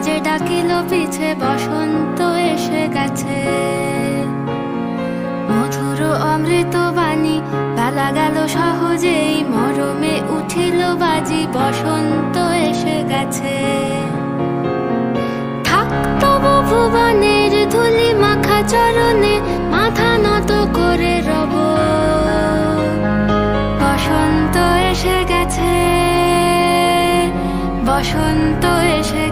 যে ডাকিল পিছে বসন্ত এসে গেছে। মধুর অমৃত বাণী বেলা গেল সহজেই, মরমে উঠিল বাজি বসন্ত এসে গেছে। থাক তবু ভুবনের ধুলি মাখা চরণে, মাথা নত করে রব। বসন্ত এসে গেছে, বসন্ত এসে